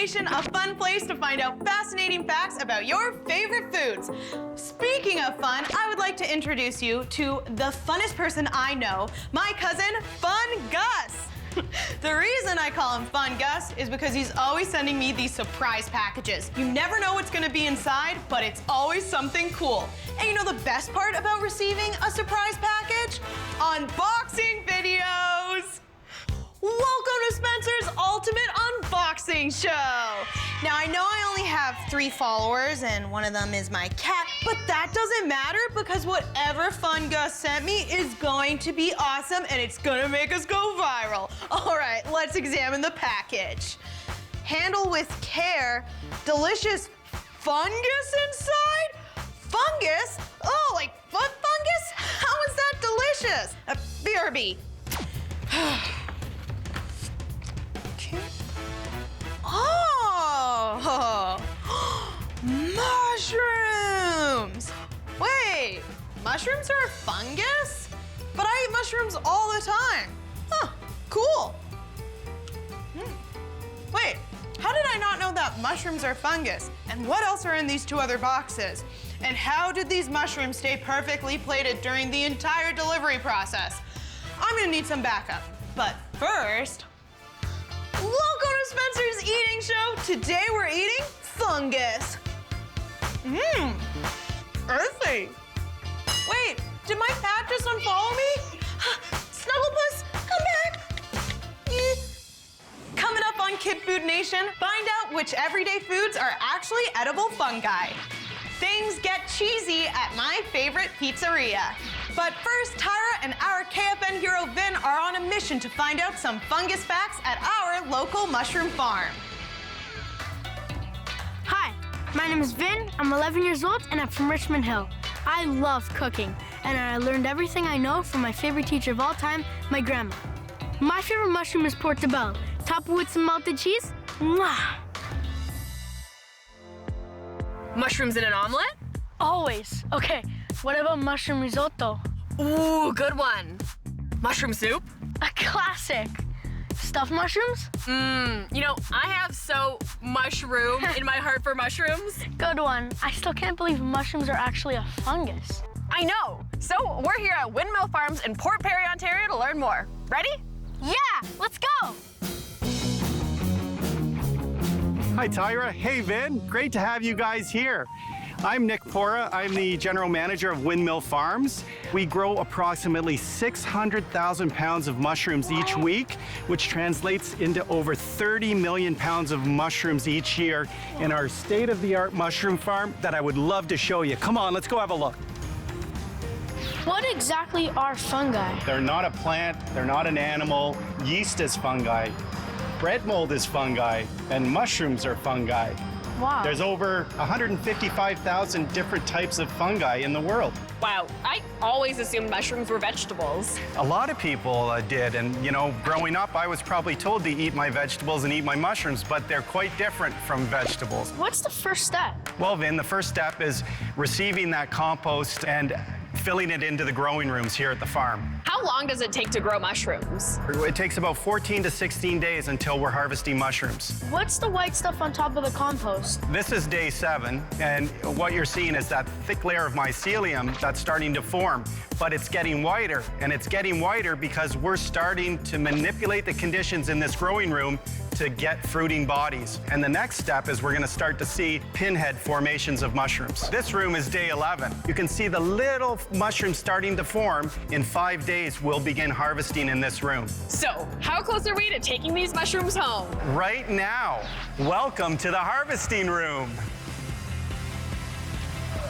Nation, a fun place to find out fascinating facts about your favorite foods. Speaking of fun, I would like to introduce you to the funnest person I know, my cousin, Fungus. The reason I call him Fun Gus is because he's always sending me these surprise packages. You never know what's gonna be inside, but it's always something cool. And you know the best part about receiving a surprise package? Unboxing videos! Welcome to Spencer's Ultimate Unboxing Show! Now, I know I only have 3 followers, and one of them is my cat, but that doesn't matter because whatever Fun Gus sent me is going to be awesome, and it's gonna make us go viral. All right, let's examine the package. Handle with care, delicious fungus inside? Fungus? Oh, like foot fungus? How is that delicious? BRB. Oh, mushrooms. Wait, mushrooms are fungus? But I eat mushrooms all the time. Huh, cool. Wait, how did I not know that mushrooms are fungus? And what else are in these 2 other boxes? And how did these mushrooms stay perfectly plated during the entire delivery process? I'm gonna need some backup. But first, welcome to Spencer's Eating Show. Today we're eating fungus. Earthy. Wait, did my cat just unfollow me? Snugglepuss, come back. Coming up on Kid Food Nation, find out which everyday foods are actually edible fungi. Things get cheesy at my favorite pizzeria. But first, Tyra and our KFN hero Vin are on a mission to find out some fungus facts at our local mushroom farm. Hi, my name is Vin, I'm 11 years old, and I'm from Richmond Hill. I love cooking, and I learned everything I know from my favorite teacher of all time, my grandma. My favorite mushroom is portobello, topped with some melted cheese. Mwah! Mushrooms in an omelet? Always. Okay, what about mushroom risotto? Ooh, good one. Mushroom soup? A classic. Stuffed mushrooms? You know, I have so mushroom in my heart for mushrooms. Good one. I still can't believe mushrooms are actually a fungus. I know. So we're here at Windmill Farms in Port Perry, Ontario to learn more. Ready? Yeah, let's go. Hi, Tyra. Hey, Vin. Great to have you guys here. I'm Nick Pora. I'm the general manager of Windmill Farms. We grow approximately 600,000 pounds of mushrooms each week, which translates into over 30 million pounds of mushrooms each year in our state-of-the-art mushroom farm that I would love to show you. Come on, let's go have a look. What exactly are fungi? They're not a plant, they're not an animal. Yeast is fungi. Bread mold is fungi, and mushrooms are fungi. Wow. There's over 155,000 different types of fungi in the world. Wow, I always assumed mushrooms were vegetables. A lot of people did, and you know, growing up, I was probably told to eat my vegetables and eat my mushrooms, but they're quite different from vegetables. What's the first step? Well, Vin, the first step is receiving that compost and filling it into the growing rooms here at the farm. How long does it take to grow mushrooms? It takes about 14 to 16 days until we're harvesting mushrooms. What's the white stuff on top of the compost? This is day 7, and what you're seeing is that thick layer of mycelium that's starting to form, but it's getting whiter, and it's getting whiter because we're starting to manipulate the conditions in this growing room to get fruiting bodies. And the next step is we're gonna start to see pinhead formations of mushrooms. This room is day 11. You can see the little mushrooms starting to form. In 5 days, we'll begin harvesting in this room. So, how close are we to taking these mushrooms home? Right now. Welcome to the harvesting room.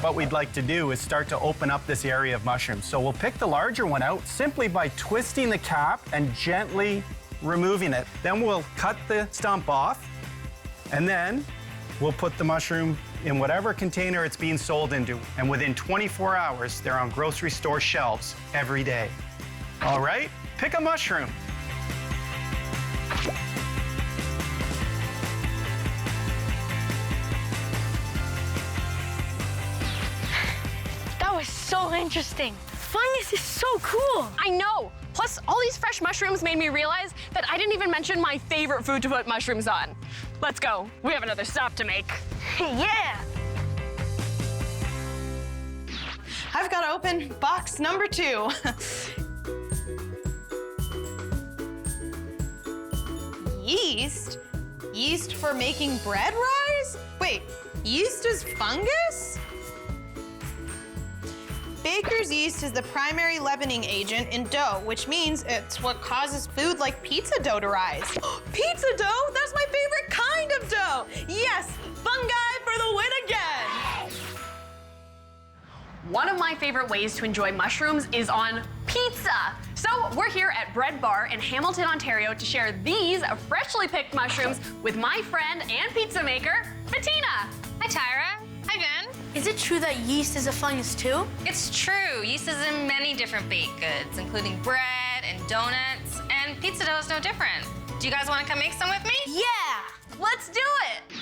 What we'd like to do is start to open up this area of mushrooms. So we'll pick the larger one out simply by twisting the cap and gently removing it. Then we'll cut the stump off, and then we'll put the mushroom in whatever container it's being sold into. And within 24 hours, they're on grocery store shelves every day. All right, pick a mushroom. That was so interesting. Fungus is so cool. I know. Plus, all these fresh mushrooms made me realize that I didn't even mention my favorite food to put mushrooms on. Let's go. We have another stop to make. Yeah! I've got to open box number 2. Yeast? Yeast for making bread rise? Wait, yeast is fungus? Baker's yeast is the primary leavening agent in dough, which means it's what causes food like pizza dough to rise. Pizza dough? That's my favorite kind of dough! Yes, fungi for the win again! One of my favorite ways to enjoy mushrooms is on pizza. So we're here at Bread Bar in Hamilton, Ontario to share these freshly picked mushrooms with my friend and pizza maker, Bettina. Hi, Tyra. Hi, Vin. Is it true that yeast is a fungus too? It's true. Yeast is in many different baked goods, including bread and donuts, and pizza dough is no different. Do you guys want to come make some with me? Yeah! Let's do it.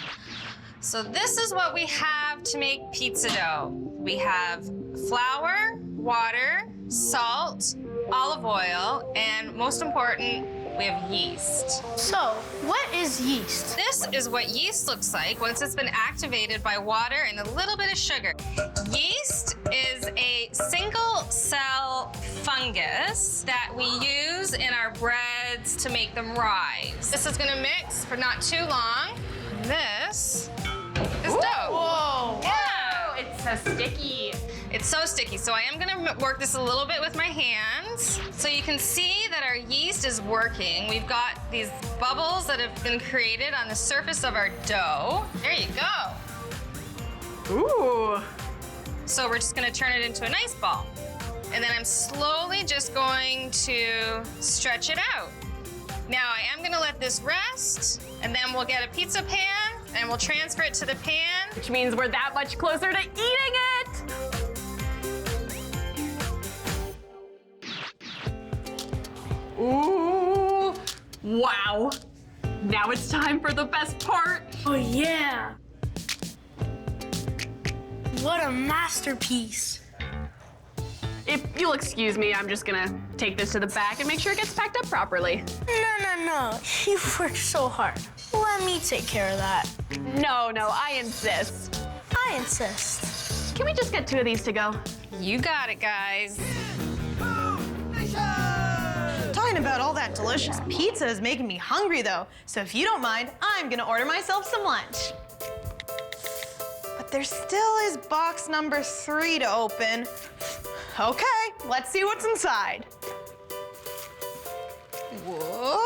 So this is what we have to make pizza dough. We have flour, water, salt, olive oil, and most important, we have yeast. So, what is yeast? This is what yeast looks like once it's been activated by water and a little bit of sugar. Yeast is a single-cell fungus that we use in our breads to make them rise. This is gonna mix for not too long. This is dough. Whoa. Yeah. It's so sticky. It's so sticky, so I am gonna work this a little bit with my hands. So you can see that our yeast is working. We've got these bubbles that have been created on the surface of our dough. There you go. Ooh. So we're just gonna turn it into a nice ball. And then I'm slowly just going to stretch it out. Now I am gonna let this rest, and then we'll get a pizza pan, and we'll transfer it to the pan. Which means we're that much closer to eating it. Ooh, wow. Now it's time for the best part. Oh yeah! What a masterpiece! If you'll excuse me, I'm just gonna take this to the back and make sure it gets packed up properly. No. You've worked so hard. Let me take care of that. No, I insist. I insist. Can we just get 2 of these to go? You got it, guys. Talking about all that delicious pizza is making me hungry though, so if you don't mind, I'm gonna order myself some lunch. But there still is box number 3 to open. Okay, let's see what's inside. What?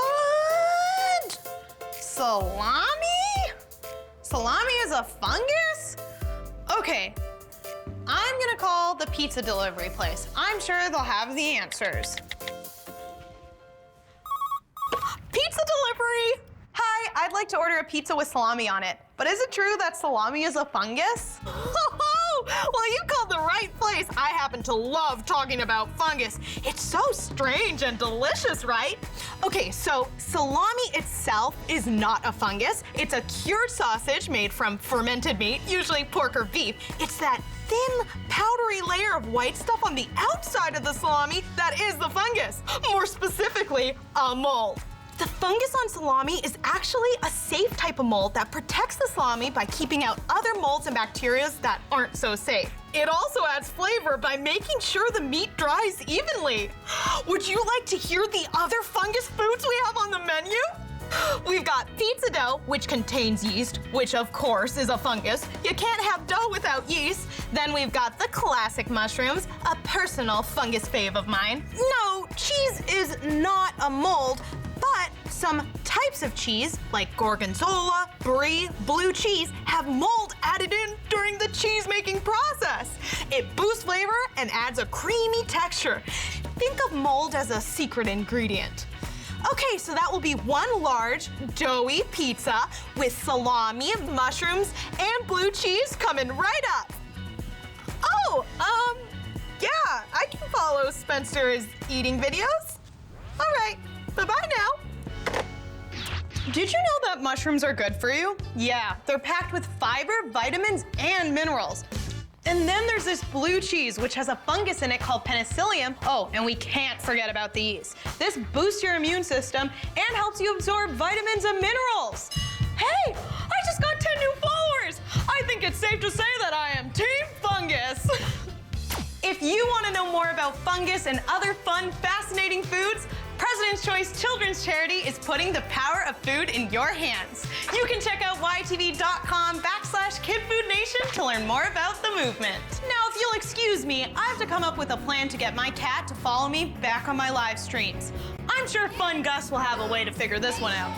Salami? Salami is a fungus? Okay, I'm gonna call the pizza delivery place. I'm sure they'll have the answers. Pizza delivery! Hi, I'd like to order a pizza with salami on it. But is it true that salami is a fungus? Well, you called the right place. I happen to love talking about fungus. It's so strange and delicious, right? Okay, so salami itself is not a fungus. It's a cured sausage made from fermented meat, usually pork or beef. It's that thin, powdery layer of white stuff on the outside of the salami that is the fungus. More specifically, a mold. The fungus on salami is actually a safe type of mold that protects the salami by keeping out other molds and bacteria that aren't so safe. It also adds flavor by making sure the meat dries evenly. Would you like to hear the other fungus foods we have on the menu? We've got pizza dough, which contains yeast, which of course is a fungus. You can't have dough without yeast. Then we've got the classic mushrooms, a personal fungus fave of mine. No, cheese is not a mold, but some types of cheese, like gorgonzola, brie, blue cheese, have mold added in during the cheese-making process. It boosts flavor and adds a creamy texture. Think of mold as a secret ingredient. Okay, so that will be 1 large, doughy pizza with salami, mushrooms, and blue cheese coming right up. Oh, yeah, I can follow Spencer's eating videos. All right, bye-bye now. Did you know that mushrooms are good for you? Yeah, they're packed with fiber, vitamins, and minerals. And then there's this blue cheese, which has a fungus in it called penicillium. Oh, and we can't forget about the yeast. This boosts your immune system and helps you absorb vitamins and minerals. Hey, I just got 10 new followers. I think it's safe to say that I am Team Fungus. If you want to know more about fungus and other fun, fascinating foods, President's Choice Children's Charity is putting the power of food in your hands. You can check out ytv.com/KidFoodNation to learn more about the movement. Now, if you'll excuse me, I have to come up with a plan to get my cat to follow me back on my live streams. I'm sure Fungus will have a way to figure this one out.